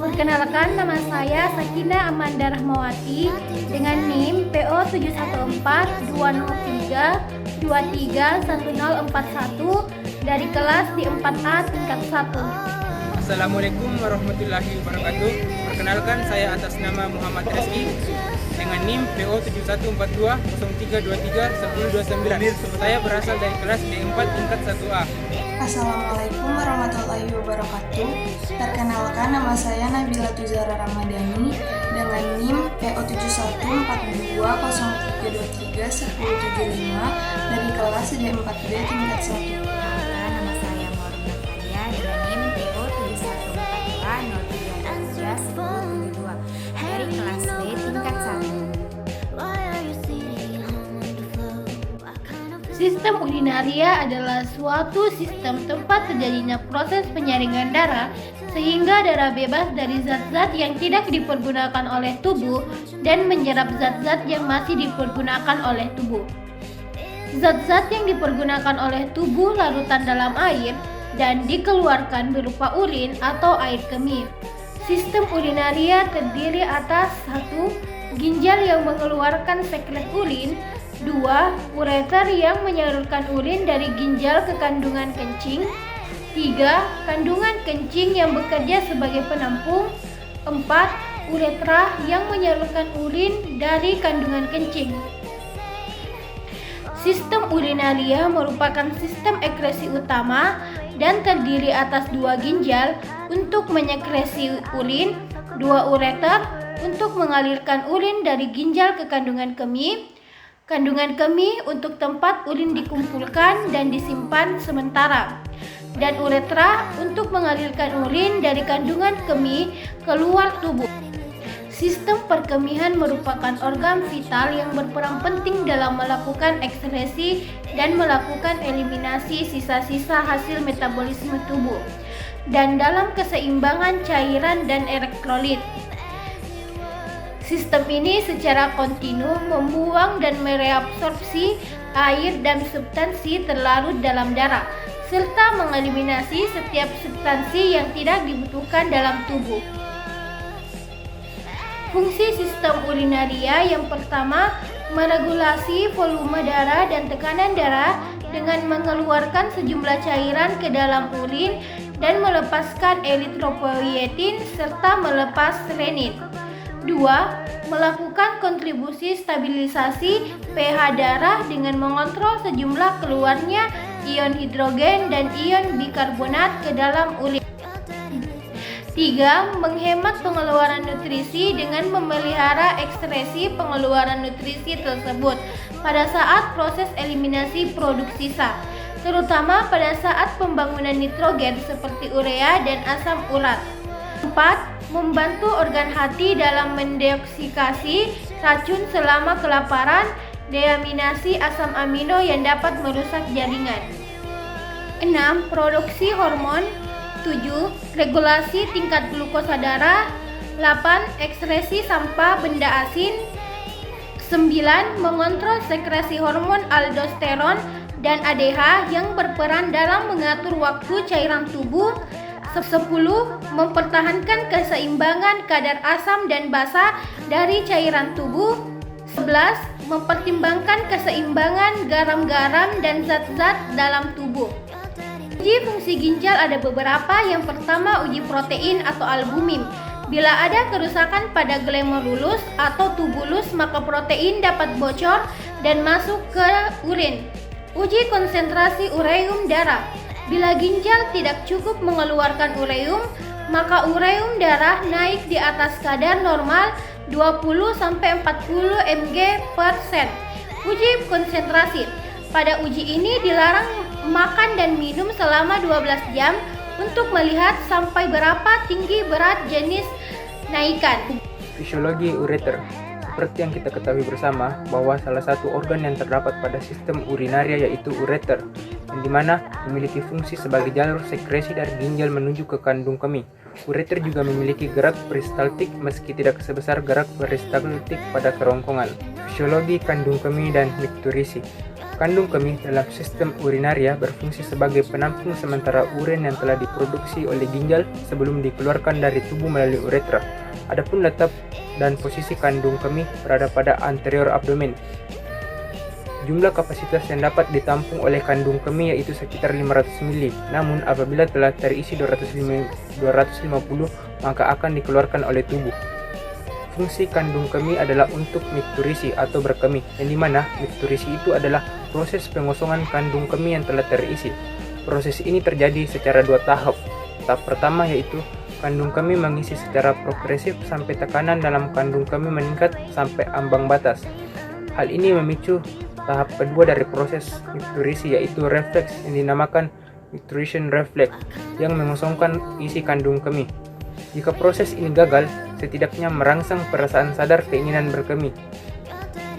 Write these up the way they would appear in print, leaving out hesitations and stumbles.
Perkenalkan, nama saya Sakina Amanda Rahmawati dengan NIM PO 714-203-231041 dari kelas di 4A tingkat 1. Assalamualaikum warahmatullahi wabarakatuh. Perkenalkan, saya atas nama Muhammad Reski dengan NIM PO 7142-0323-1029. Saya berasal dari kelas D4 tingkat 1A. Assalamualaikum warahmatullahi wabarakatuh. Perkenalkan, nama saya Nabila Tuzara Ramadhani dengan NIM PO 7142-0323-1075 dari kelas D4B tingkat 1. Nama saya Maureen Natalia dengan NIM PO 7142-0323-1072 dari kelas D tingkat 1. Sistem urinaria adalah suatu sistem tempat terjadinya proses penyaringan darah sehingga darah bebas dari zat-zat yang tidak dipergunakan oleh tubuh dan menyerap zat-zat yang masih dipergunakan oleh tubuh. Zat-zat yang dipergunakan oleh tubuh larutan dalam air dan dikeluarkan berupa urin atau air kemih. Sistem urinaria terdiri atas 1. Ginjal yang mengeluarkan sekret urin, 2. Ureter yang menyalurkan urin dari ginjal ke kandungan kencing, 3. Kandungan kencing yang bekerja sebagai penampung, 4. Uretra yang menyalurkan urin dari kandungan kencing. Sistem urinaria merupakan sistem ekskresi utama dan terdiri atas 2 ginjal untuk menyekresi urin, 2 ureter untuk mengalirkan urin dari ginjal ke kandungan kemih, kandungan kemih untuk tempat urin dikumpulkan dan disimpan sementara, dan uretra untuk mengalirkan urin dari kandungan kemih keluar tubuh. Sistem perkemihan merupakan organ vital yang berperan penting dalam melakukan ekskresi dan melakukan eliminasi sisa-sisa hasil metabolisme tubuh, dan dalam keseimbangan cairan dan elektrolit. Sistem ini secara kontinu membuang dan mereabsorpsi air dan substansi terlarut dalam darah, serta mengeliminasi setiap substansi yang tidak dibutuhkan dalam tubuh. Fungsi sistem urinaria yang pertama, meregulasi volume darah dan tekanan darah dengan mengeluarkan sejumlah cairan ke dalam urin dan melepaskan eritropoietin serta melepas renin. 2. Melakukan kontribusi stabilisasi pH darah dengan mengontrol sejumlah keluarnya ion hidrogen dan ion bikarbonat ke dalam urin. 3. Menghemat pengeluaran nutrisi dengan memelihara ekskresi pengeluaran nutrisi tersebut pada saat proses eliminasi produk sisa, terutama pada saat pembangunan nitrogen seperti urea dan asam urat. 4. Membantu organ hati dalam mendetoksifikasi racun selama kelaparan, deaminasi asam amino yang dapat merusak jaringan. 6. Produksi hormon. 7. Regulasi tingkat glukosa darah. 8. Ekskresi sampah benda asin. 9. Mengontrol sekresi hormon aldosteron dan ADH yang berperan dalam mengatur waktu cairan tubuh. 10. Mempertahankan keseimbangan kadar asam dan basa dari cairan tubuh. 11. Mempertimbangkan keseimbangan garam-garam dan zat-zat dalam tubuh. Uji fungsi ginjal ada beberapa. Yang pertama, uji protein atau albumin. Bila ada kerusakan pada glomerulus atau tubulus, maka protein dapat bocor dan masuk ke urin. Uji konsentrasi ureum darah. Bila ginjal tidak cukup mengeluarkan ureum, maka ureum darah naik di atas kadar normal 20-40 mg/sen. Uji konsentrasi. Pada uji ini dilarang makan dan minum selama 12 jam untuk melihat sampai berapa tinggi berat jenis naikan. Fisiologi ureter. Seperti yang kita ketahui bersama bahwa salah satu organ yang terdapat pada sistem urinaria yaitu ureter, yang dimana memiliki fungsi sebagai jalur sekresi dari ginjal menuju ke kandung kemih. Ureter juga memiliki gerak peristaltik meski tidak sebesar gerak peristaltik pada kerongkongan. Fisiologi kandung kemih dan mikturisi. Kandung kemih dalam sistem urinaria berfungsi sebagai penampung sementara urin yang telah diproduksi oleh ginjal sebelum dikeluarkan dari tubuh melalui uretra. Adapun letak dan posisi kandung kemih berada pada anterior abdomen. Jumlah kapasitas yang dapat ditampung oleh kandung kemih yaitu sekitar 500 ml. Namun apabila telah terisi 250 maka akan dikeluarkan oleh tubuh. Fungsi kandung kemih adalah untuk mikturisi atau berkemih, yang dimana mikturisi itu adalah proses pengosongan kandung kemih yang telah terisi. Proses ini terjadi secara dua tahap. Tahap pertama yaitu kandung kemih mengisi secara progresif sampai tekanan dalam kandung kemih meningkat sampai ambang batas. Hal ini memicu tahap kedua dari proses mikturisi yaitu refleks yang dinamakan micturition reflex yang mengosongkan isi kandung kemih. Jika proses ini gagal, setidaknya merangsang perasaan sadar keinginan berkemih.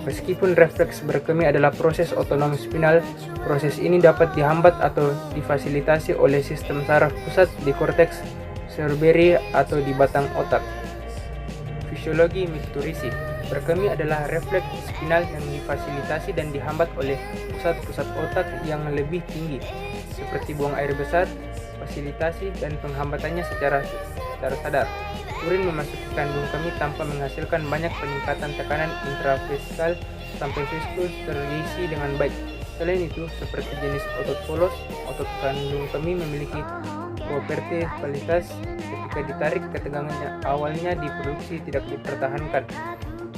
Meskipun refleks berkemih adalah proses otonom spinal, proses ini dapat dihambat atau difasilitasi oleh sistem saraf pusat di korteks cerebri atau di batang otak. Fisiologi mikturisi. Berkemih adalah refleks spinal yang difasilitasi dan dihambat oleh pusat-pusat otak yang lebih tinggi, seperti buang air besar, fasilitasi dan penghambatannya secara sadar. Urin memasuki kandung kemih tanpa menghasilkan banyak peningkatan tekanan intravesical sampai vesicles terisi dengan baik. Selain itu, seperti jenis otot polos, otot kandung kemih memiliki properti kualitas ketika ditarik ketegangannya awalnya diproduksi tidak dipertahankan.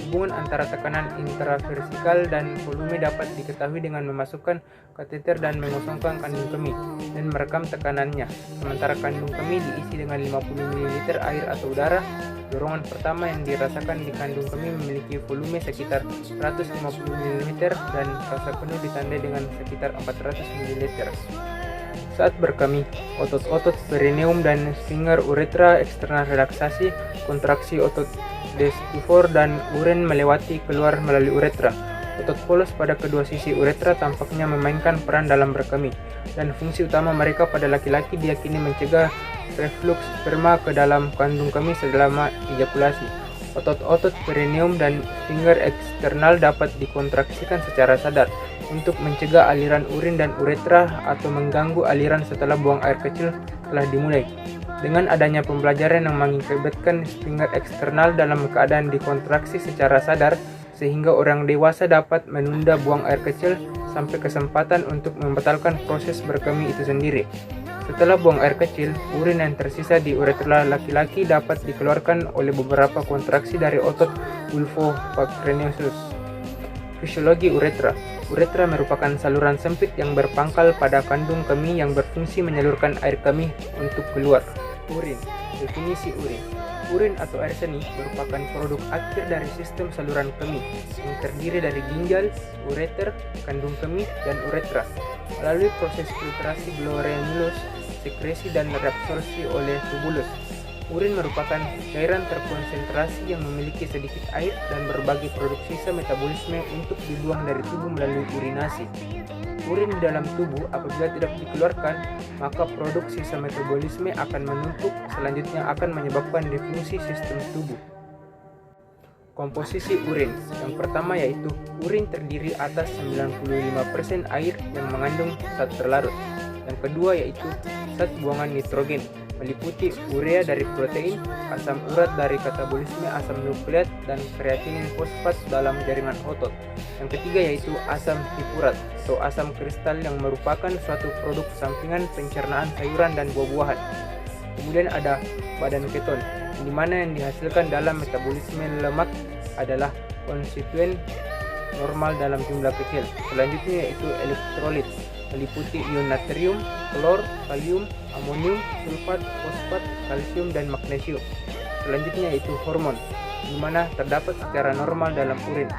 Hubungan antara tekanan intravertikal dan volume dapat diketahui dengan memasukkan kateter dan mengosongkan kandung kemih dan merekam tekanannya. Sementara kandung kemih diisi dengan 50 ml air atau udara, dorongan pertama yang dirasakan di kandung kemih memiliki volume sekitar 150 ml dan rasa penuh ditandai dengan sekitar 400 ml. Saat berkemih, otot-otot perineum dan sphincter uretra eksternal relaksasi, kontraksi otot destitufor dan urin melewati keluar melalui uretra. Otot polos pada kedua sisi uretra tampaknya memainkan peran dalam berkemih, dan fungsi utama mereka pada laki-laki diyakini mencegah refluks sperma ke dalam kandung kemih selama ejakulasi. Otot-otot perineum dan sphincter eksternal dapat dikontraksikan secara sadar untuk mencegah aliran urin dan uretra atau mengganggu aliran setelah buang air kecil telah dimulai. Dengan adanya pembelajaran yang mengakibatkan sphincter eksternal dalam keadaan dikontraksi secara sadar, sehingga orang dewasa dapat menunda buang air kecil sampai kesempatan untuk membatalkan proses berkemih itu sendiri. Setelah buang air kecil, urin yang tersisa di uretra laki-laki dapat dikeluarkan oleh beberapa kontraksi dari otot vulvopancreasus. Fisiologi uretra. Uretra merupakan saluran sempit yang berpangkal pada kandung kemih yang berfungsi menyalurkan air kemih untuk keluar. Urin. Definisi urin. Urin atau air seni merupakan produk akhir dari sistem saluran kemih yang terdiri dari ginjal, ureter, kandung kemih, dan uretra. Melalui proses filtrasi glomerulus, sekresi dan reabsorpsi oleh tubulus. Urin merupakan cairan terkonsentrasi yang memiliki sedikit air dan berbagai produk sisa metabolisme untuk dibuang dari tubuh melalui urinasi. Urin di dalam tubuh apabila tidak dikeluarkan, maka produk sisa metabolisme akan menumpuk, selanjutnya akan menyebabkan disfungsi sistem tubuh. Komposisi urin. Yang pertama yaitu urin terdiri atas 95% air yang mengandung zat terlarut. Yang kedua yaitu zat buangan nitrogen, meliputi urea dari protein, asam urat dari katabolisme asam nukleat, dan kreatinin fosfat dalam jaringan otot. Yang ketiga yaitu asam hipurat atau asam kristal yang merupakan suatu produk sampingan pencernaan sayuran dan buah-buahan. Kemudian ada badan keton, di mana yang dihasilkan dalam metabolisme lemak adalah konstituen normal dalam jumlah kecil. Selanjutnya yaitu elektrolit, meliputi ion natrium, klor, kalium, amonium, sulfat, fosfat, kalsium, dan magnesium. Selanjutnya yaitu hormon, di mana terdapat secara normal dalam urin,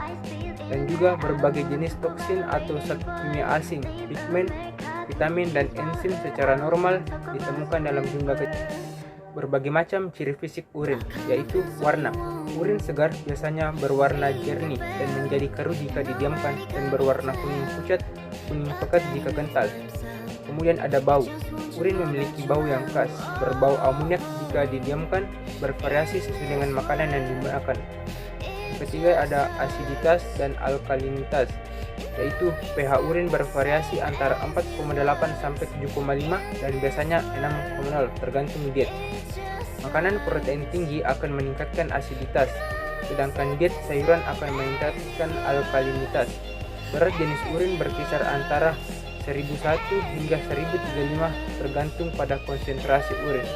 dan juga berbagai jenis toksin atau zat kimia asing, pigmen, vitamin, dan enzim secara normal ditemukan dalam jumlah kecil. Berbagai macam ciri fisik urin, yaitu warna. Urin segar biasanya berwarna jernih dan menjadi keruh jika didiamkan, dan berwarna kuning pucat, kuning pekat jika kental. Kemudian ada bau. Urin memiliki bau yang khas, berbau amoniak jika didiamkan, bervariasi sesuai dengan makanan yang digunakan. Ketiga ada asiditas dan alkalinitas. yaitu pH urin bervariasi antara 4,8 sampai 7,5 dan biasanya 6,0 tergantung diet. Makanan protein tinggi akan meningkatkan asiditas, sedangkan diet sayuran akan meningkatkan alkalinitas. Berat jenis urin berkisar antara 1001 hingga 1035 tergantung pada konsentrasi urin.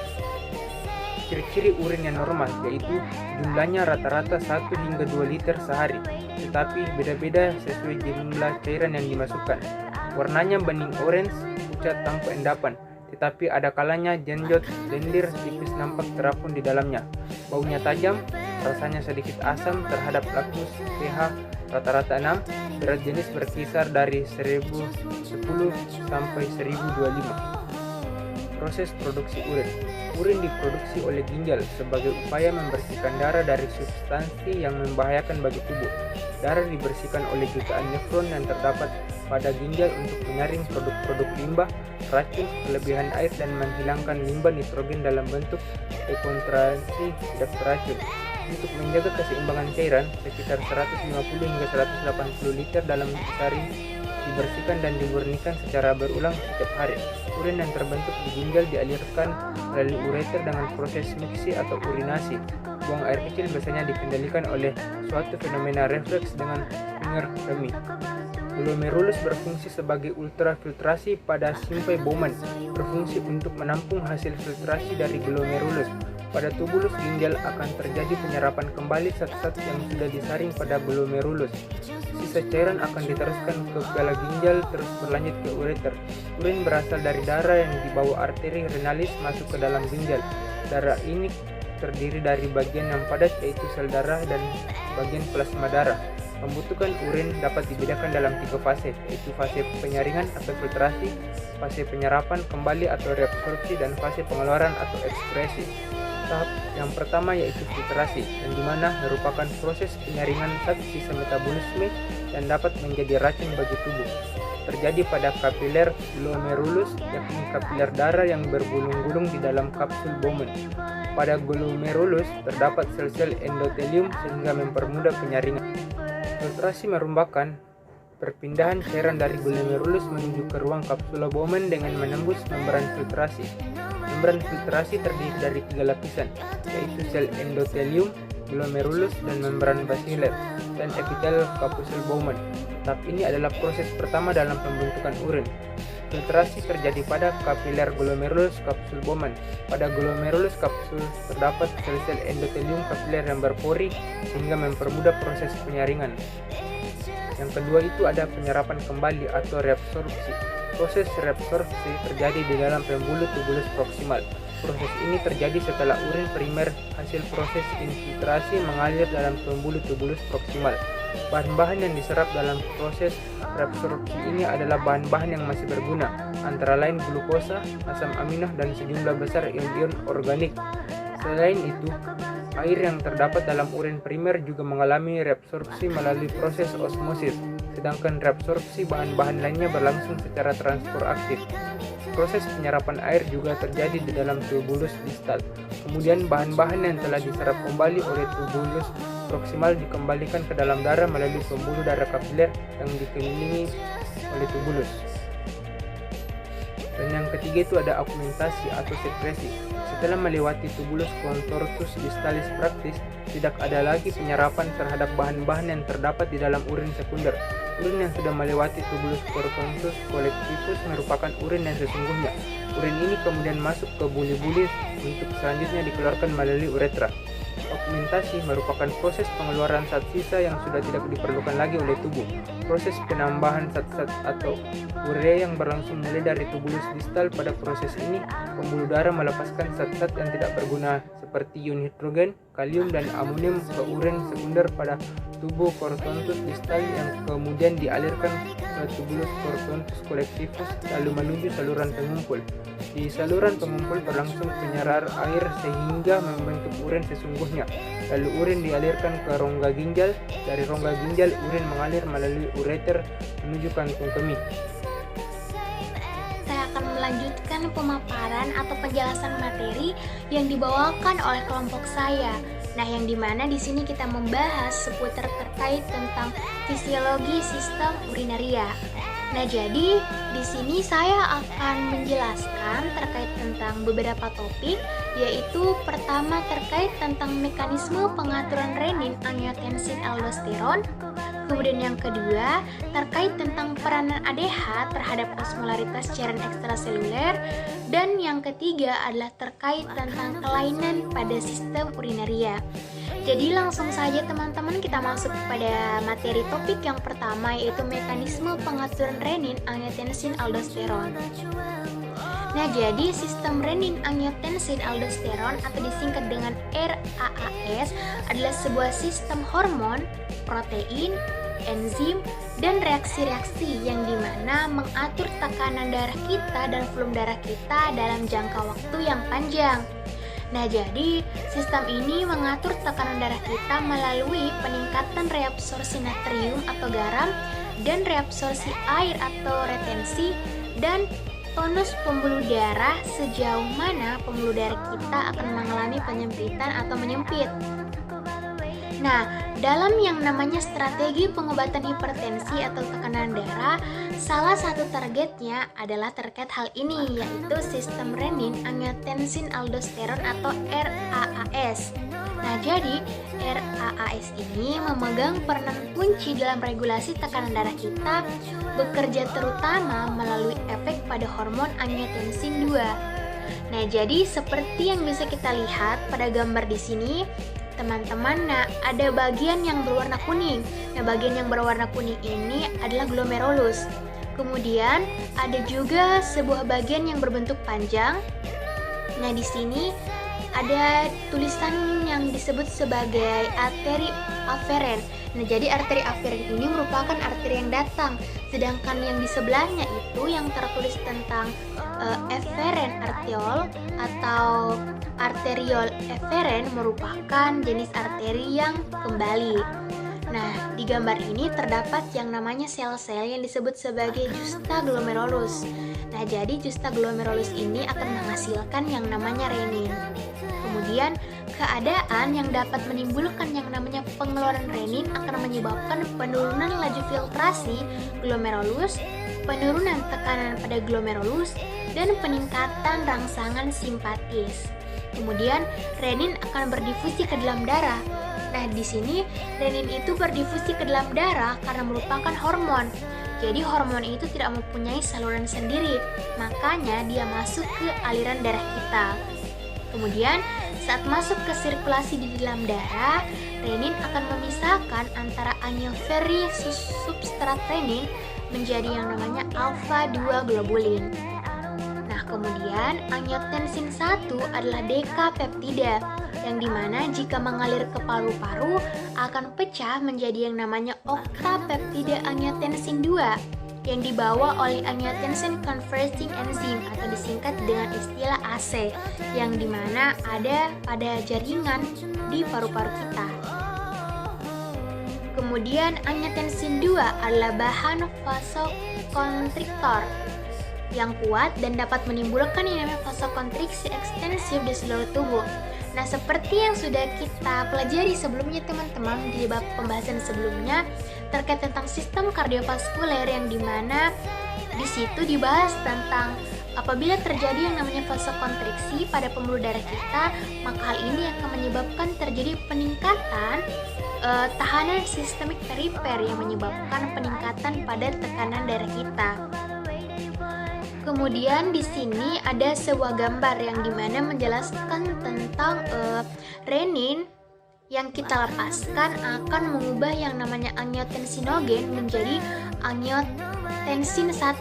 Ciri-ciri urin yang normal yaitu jumlahnya rata-rata 1 hingga 2 liter sehari, tetapi beda-beda sesuai jumlah cairan yang dimasukkan. Warnanya bening orange, pucat tanpa endapan, tetapi ada kalanya jenjot, lendir tipis nampak terapung di dalamnya. Baunya tajam, rasanya sedikit asam terhadap laktus, pH rata-rata 6, berat jenis berkisar dari 1010 sampai 1025. Proses produksi urin. Urin diproduksi oleh ginjal sebagai upaya membersihkan darah dari substansi yang membahayakan bagi tubuh. Darah dibersihkan oleh jutaan nefron yang terdapat pada ginjal untuk menyaring produk-produk limbah, racun, kelebihan air, dan menghilangkan limbah nitrogen dalam bentuk dekonsentrasi tidak beracun. Untuk menjaga keseimbangan cairan, sekitar 150 hingga 180 liter dalam sehari dibersihkan dan dimurnikan secara berulang setiap hari. Urin yang terbentuk di ginjal dialirkan melalui ureter dengan proses miksi atau urinasi. Buang air kecil biasanya dikendalikan oleh suatu fenomena refleks dengan Springer Remy. Glomerulus berfungsi sebagai ultrafiltrasi pada simpai Bowman, berfungsi untuk menampung hasil filtrasi dari glomerulus. Pada tubulus ginjal akan terjadi penyerapan kembali zat-zat yang sudah disaring pada glomerulus. Sisa cairan akan diteruskan ke piala ginjal terus berlanjut ke ureter. Urin berasal dari darah yang dibawa arteri renalis masuk ke dalam ginjal. Darah ini terdiri dari bagian yang padat yaitu sel darah dan bagian plasma darah. Pembentukan urin dapat dibedakan dalam 3 fase, yaitu fase penyaringan atau filtrasi, fase penyerapan kembali atau reabsorpsi, dan fase pengeluaran atau ekskresi. Tahap yang pertama yaitu filtrasi, yang dimana merupakan proses penyaringan zat sisa metabolisme yang dapat menjadi racun bagi tubuh. Terjadi pada kapiler glomerulus, yakni kapiler darah yang bergulung-gulung di dalam kapsul Bowman. Pada glomerulus terdapat sel-sel endotelium sehingga mempermudah penyaringan. Filtrasi merupakan perpindahan cairan dari glomerulus menuju ke ruang kapsula Bowman dengan menembus membran filtrasi. Membran filtrasi terdiri dari 3 lapisan, yaitu sel endotelium, glomerulus, dan membran basiler, dan epitel kapsul Bowman. Tahap ini adalah proses pertama dalam pembentukan urin. Filtrasi terjadi pada kapiler glomerulus kapsul Bowman. Pada glomerulus kapsul terdapat sel-sel endotelium kapiler yang berpori sehingga mempermudah proses penyaringan. Yang kedua itu ada penyerapan kembali atau reabsorpsi. Proses reabsorpsi terjadi di dalam pembuluh tubulus proksimal. Proses ini terjadi setelah urin primer hasil proses infiltrasi mengalir dalam pembuluh tubulus proksimal. Bahan-bahan yang diserap dalam proses reabsorpsi ini adalah bahan-bahan yang masih berguna, antara lain glukosa, asam amino, dan sejumlah besar ion-ion organik. Selain itu, air yang terdapat dalam urin primer juga mengalami reabsorpsi melalui proses osmosis, sedangkan reabsorpsi bahan-bahan lainnya berlangsung secara transport aktif. Proses penyerapan air juga terjadi di dalam tubulus distal. Kemudian bahan-bahan yang telah diserap kembali oleh tubulus proksimal dikembalikan ke dalam darah melalui pembuluh darah kapiler yang dikelilingi oleh tubulus. Dan yang ketiga itu ada augmentasi atau sekresi. Setelah melewati tubulus contortus distalis praktis, tidak ada lagi penyerapan terhadap bahan-bahan yang terdapat di dalam urin sekunder. Urin yang sudah melewati tubulus contortus collectivus merupakan urin yang sesungguhnya. Urin ini kemudian masuk ke buli-buli untuk selanjutnya dikeluarkan melalui uretra. Augmentasi merupakan proses pengeluaran zat sisa yang sudah tidak diperlukan lagi oleh tubuh. Proses penambahan zat-zat atau urea yang berlangsung mulai dari tubulus distal. Pada proses ini, pembuluh darah melepaskan zat-zat yang tidak berguna seperti ion hidrogen, kalium, dan amonium ke urin sekunder pada tubuh cortontus distal yang kemudian dialirkan ke tubulus cortontus collectivus lalu menuju saluran pengumpul. Di saluran pengumpul berlangsung penyerapan air sehingga membentuk urin sesungguhnya. Lalu urin dialirkan ke rongga ginjal. Dari rongga ginjal urin mengalir melalui ureter menuju kantung kemih. Saya akan melanjutkan pemaparan atau penjelasan materi yang dibawakan oleh kelompok saya, Nah, yang dimana di sini kita membahas seputar terkait tentang fisiologi sistem urinaria. Nah, jadi di sini saya akan menjelaskan terkait tentang beberapa topik, yaitu pertama terkait tentang mekanisme pengaturan renin, angiotensin, aldosteron. Kemudian yang kedua terkait tentang peranan ADH terhadap osmolaritas cairan ekstraseluler. Dan yang ketiga adalah terkait tentang kelainan pada sistem urinaria. Jadi langsung saja teman-teman kita masuk pada materi topik yang pertama, yaitu mekanisme pengaturan renin, angiotensin, aldosteron. Nah, jadi sistem renin, angiotensin, aldosteron atau disingkat dengan RAAS adalah sebuah sistem hormon, protein, enzim, dan reaksi-reaksi yang dimana mengatur tekanan darah kita dan volume darah kita dalam jangka waktu yang panjang. Nah, jadi sistem ini mengatur tekanan darah kita melalui peningkatan reabsorpsi natrium atau garam dan reabsorpsi air atau retensi dan tonus pembuluh darah sejauh mana pembuluh darah kita akan mengalami penyempitan atau menyempit. Nah, dalam yang namanya strategi pengobatan hipertensi atau tekanan darah, salah satu targetnya adalah terkait hal ini, yaitu sistem renin, angiotensin, aldosteron atau RAAS. Nah, jadi RAAS ini memegang peranan kunci dalam regulasi tekanan darah kita, bekerja terutama melalui efek pada hormon angiotensin 2. Nah, jadi seperti yang bisa kita lihat pada gambar di sini, teman-teman, nah ada bagian yang berwarna kuning. Nah, bagian yang berwarna kuning ini adalah glomerulus. Kemudian ada juga sebuah bagian yang berbentuk panjang. Nah, di sini ada tulisan yang disebut sebagai arteri aferen. Nah, jadi arteri aferen ini merupakan arteri yang datang, sedangkan yang di sebelahnya itu yang tertulis tentang eferen arteriol atau arteriol eferen merupakan jenis arteri yang kembali. Nah, di gambar ini terdapat yang namanya sel-sel yang disebut sebagai justa glomerulus. Nah, jadi justa glomerulus ini akan menghasilkan yang namanya renin. Kemudian, keadaan yang dapat menimbulkan yang namanya pengeluaran renin akan menyebabkan penurunan laju filtrasi glomerulus, penurunan tekanan pada glomerulus, dan peningkatan rangsangan simpatis. Kemudian, renin akan berdifusi ke dalam darah. Nah, di sini renin itu berdifusi ke dalam darah karena merupakan hormon. Jadi hormon itu tidak mempunyai saluran sendiri, makanya dia masuk ke aliran darah kita. Kemudian, saat masuk ke sirkulasi di dalam darah, renin akan memisahkan antara anioferi substrat renin menjadi yang namanya alfa-2 globulin. Nah, kemudian angiotensin 1 adalah dekapeptida yang dimana jika mengalir ke paru-paru akan pecah menjadi yang namanya oktapeptida angiotensin 2 yang dibawa oleh angiotensin converting enzyme atau disingkat dengan istilah AC yang dimana ada pada jaringan di paru-paru kita. Kemudian angiotensin 2 adalah bahan vasokonstriktor yang kuat dan dapat menimbulkan yang namanya vasokonstriksi ekstensif di seluruh tubuh. Nah, seperti yang sudah kita pelajari sebelumnya teman-teman di bab pembahasan sebelumnya terkait tentang sistem kardiovaskuler yang dimana di situ dibahas tentang apabila terjadi yang namanya vasokonstriksi pada pembuluh darah kita, maka hal ini akan menyebabkan terjadi peningkatan tahanan sistemik perifer yang menyebabkan peningkatan pada tekanan darah kita. Kemudian di sini ada sebuah gambar yang dimana menjelaskan tentang renin yang kita lepaskan akan mengubah yang namanya angiotensinogen menjadi angiotensin 1.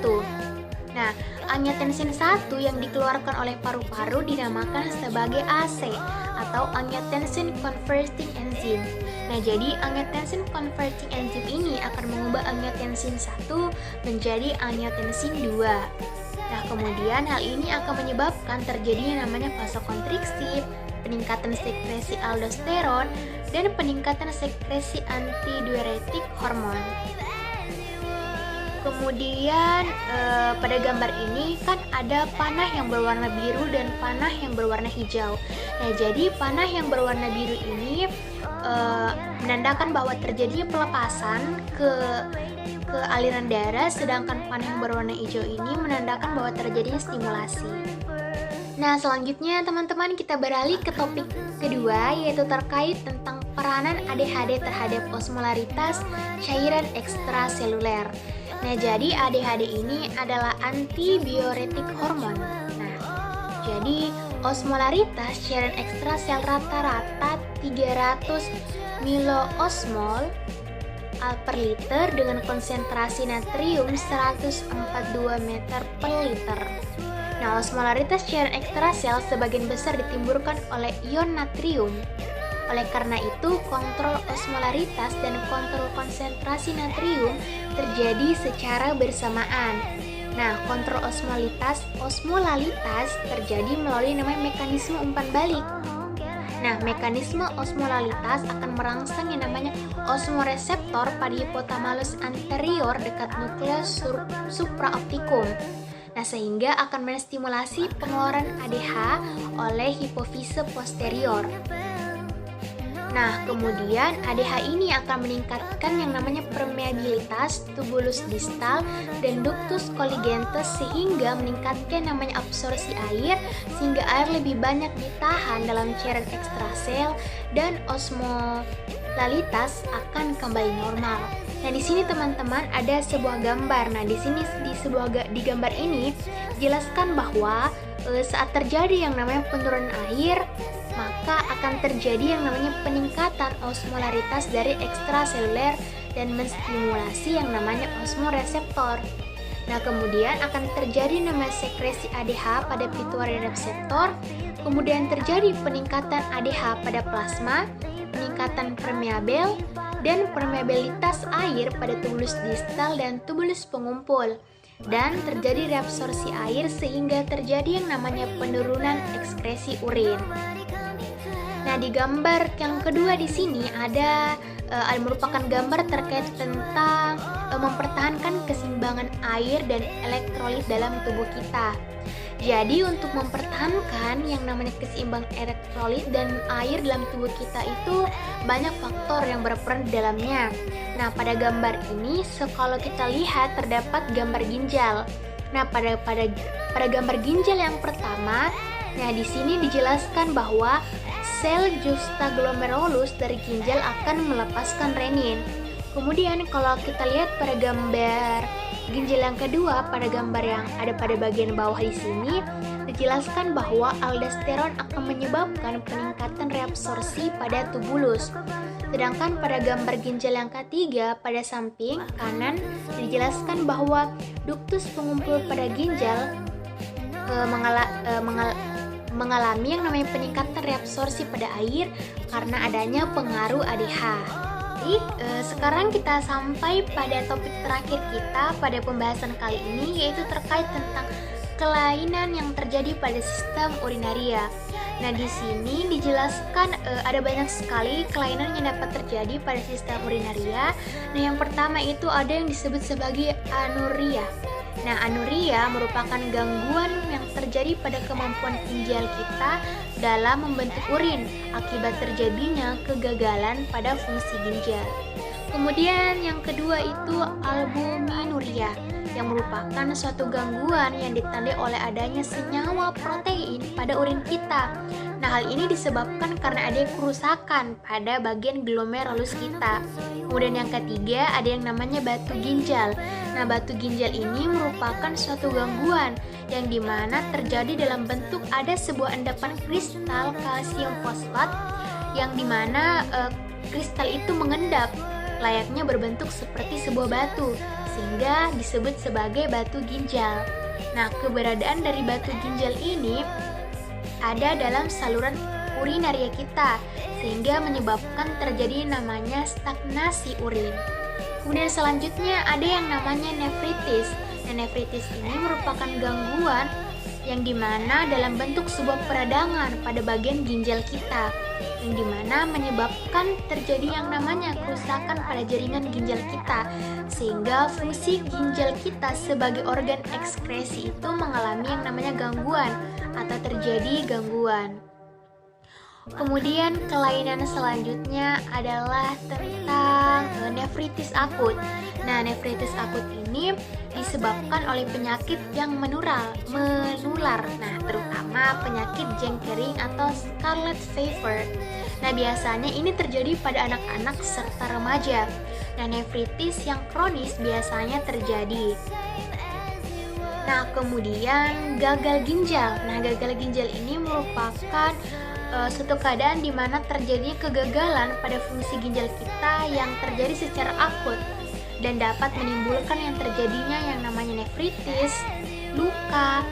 Nah, angiotensin 1 yang dikeluarkan oleh paru-paru dinamakan sebagai AC atau angiotensin converting enzyme. Nah, jadi angiotensin converting enzyme ini akan mengubah angiotensin 1 menjadi angiotensin 2. Nah, kemudian hal ini akan menyebabkan terjadinya namanya vasokonstriksi, peningkatan sekresi aldosteron, dan peningkatan sekresi antidiuretik hormon. Kemudian pada gambar ini kan ada panah yang berwarna biru dan panah yang berwarna hijau. Nah, jadi panah yang berwarna biru ini menandakan bahwa terjadinya pelepasan ke aliran darah, sedangkan panah yang berwarna hijau ini menandakan bahwa terjadinya stimulasi. Nah, selanjutnya teman-teman kita beralih ke topik kedua, yaitu terkait tentang peranan ADHD terhadap osmolaritas cairan ekstraseluler. Nah, jadi ADHD ini adalah antibioretik hormon. Nah, jadi osmolaritas cairan ekstrasel rata-rata 300 miliosmol per liter dengan konsentrasi natrium 142 meter per liter. Nah, osmolaritas cairan ekstrasel sebagian besar ditimbulkan oleh ion natrium. Oleh karena itu, kontrol osmolaritas dan kontrol konsentrasi natrium terjadi secara bersamaan. Nah, kontrol osmolalitas terjadi melalui namanya mekanisme umpan balik. Nah, mekanisme osmolalitas akan merangsang yang namanya osmoreseptor pada hipotalamus anterior dekat nukleus supraoptikum. Nah, sehingga akan menstimulasi pengeluaran ADH oleh hipofise posterior. Nah, kemudian ADH ini akan meningkatkan yang namanya permeabilitas tubulus distal dan ductus colligensum sehingga meningkatkan namanya absorpsi air sehingga air lebih banyak ditahan dalam cairan ekstrasel dan osmolalitas akan kembali normal. Nah, di sini teman-teman ada sebuah gambar. Nah, di sini di gambar ini dijelaskan bahwa saat terjadi yang namanya penurunan air, maka akan terjadi yang namanya peningkatan osmolaritas dari ekstraseluler dan menstimulasi yang namanya osmoreseptor. Nah, kemudian akan terjadi namanya sekresi ADH pada pituitary reseptor, kemudian terjadi peningkatan ADH pada plasma, peningkatan permeabel, dan permeabilitas air pada tubulus distal dan tubulus pengumpul. Dan terjadi reabsorpsi air sehingga terjadi yang namanya penurunan ekskresi urin. Nah, di gambar yang kedua di sini ada merupakan gambar terkait tentang mempertahankan keseimbangan air dan elektrolit dalam tubuh kita. Jadi untuk mempertahankan yang namanya keseimbangan elektrolit dan air dalam tubuh kita itu banyak faktor yang berperan di dalamnya. Nah, pada gambar ini kalau kita lihat terdapat gambar ginjal. Nah, pada gambar ginjal yang pertama, nah di sini dijelaskan bahwa sel juxtaglomerulus dari ginjal akan melepaskan renin. Kemudian kalau kita lihat pada gambar ginjal yang kedua, pada gambar yang ada pada bagian bawah di sini dijelaskan bahwa aldosteron akan menyebabkan peningkatan reabsorpsi pada tubulus. Sedangkan pada gambar ginjal yang ketiga pada samping kanan dijelaskan bahwa duktus pengumpul pada ginjal mengalami yang namanya peningkatan reabsorpsi pada air karena adanya pengaruh ADH. Baik, sekarang kita sampai pada topik terakhir kita pada pembahasan kali ini, yaitu terkait tentang kelainan yang terjadi pada sistem urinaria. Nah, di sini dijelaskan ada banyak sekali kelainan yang dapat terjadi pada sistem urinaria. Nah, yang pertama itu ada yang disebut sebagai anuria. Nah, anuria merupakan gangguan yang terjadi pada kemampuan ginjal kita dalam membentuk urin akibat terjadinya kegagalan pada fungsi ginjal. Kemudian yang kedua itu albuminuria, yang merupakan suatu gangguan yang ditandai oleh adanya senyawa protein pada urin kita. Nah, hal ini disebabkan karena ada kerusakan pada bagian glomerulus kita. Kemudian yang ketiga ada yang namanya batu ginjal. Nah, batu ginjal ini merupakan suatu gangguan yang dimana terjadi dalam bentuk ada sebuah endapan kristal kalsium fosfat yang dimana kristal itu mengendap layaknya berbentuk seperti sebuah batu sehingga disebut sebagai batu ginjal. Nah, keberadaan dari batu ginjal ini ada dalam saluran urinaria kita sehingga menyebabkan terjadi namanya stagnasi urin. Kemudian selanjutnya ada yang namanya nefritis. Nah, nefritis ini merupakan gangguan yang dimana dalam bentuk sebuah peradangan pada bagian ginjal kita, yang dimana menyebabkan terjadi yang namanya kerusakan pada jaringan ginjal kita, sehingga fungsi ginjal kita sebagai organ ekskresi itu mengalami yang namanya gangguan atau terjadi gangguan. Kemudian kelainan selanjutnya adalah tentang nefritis akut. Nah, nefritis akut ini disebabkan oleh penyakit yang menular. Nah, terutama penyakit jengkering atau scarlet fever. Nah, biasanya ini terjadi pada anak-anak serta remaja. Nah, nefritis yang kronis biasanya terjadi. Nah, kemudian gagal ginjal. Nah, gagal ginjal ini merupakan suatu keadaan di mana terjadinya kegagalan pada fungsi ginjal kita yang terjadi secara akut dan dapat menimbulkan yang terjadinya yang namanya nefritis, luka,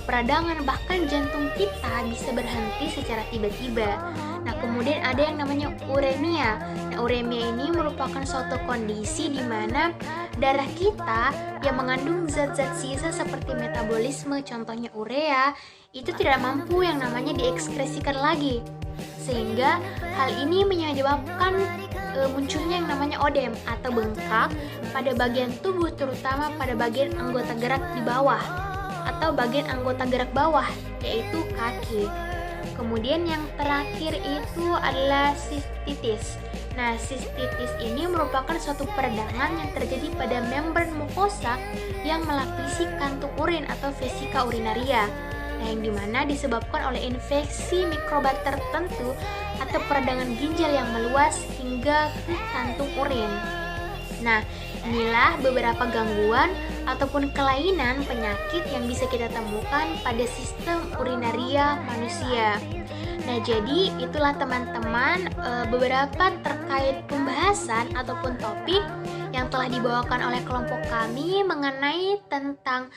peradangan, bahkan jantung kita bisa berhenti secara tiba-tiba. Nah, kemudian ada yang namanya uremia. Nah, uremia ini merupakan suatu kondisi di mana darah kita yang mengandung zat-zat sisa seperti metabolisme, contohnya urea, itu tidak mampu yang namanya diekskresikan lagi, sehingga hal ini menyebabkan munculnya yang namanya odem atau bengkak pada bagian tubuh, terutama pada bagian anggota gerak di bawah atau bagian anggota gerak bawah, yaitu kaki. Kemudian yang terakhir itu adalah sistitis. Nah, sistitis ini merupakan suatu peradangan yang terjadi pada membran mukosa yang melapisi kantung urin atau vesika urinaria. Nah, yang dimana disebabkan oleh infeksi mikroba tertentu atau peradangan ginjal yang meluas hingga ke kantung urin. Nah, inilah beberapa gangguan ataupun kelainan penyakit yang bisa kita temukan pada sistem urinaria manusia. Nah, jadi itulah teman-teman beberapa terkait pembahasan ataupun topik yang telah dibawakan oleh kelompok kami mengenai tentang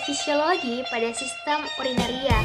fisiologi pada sistem urinaria.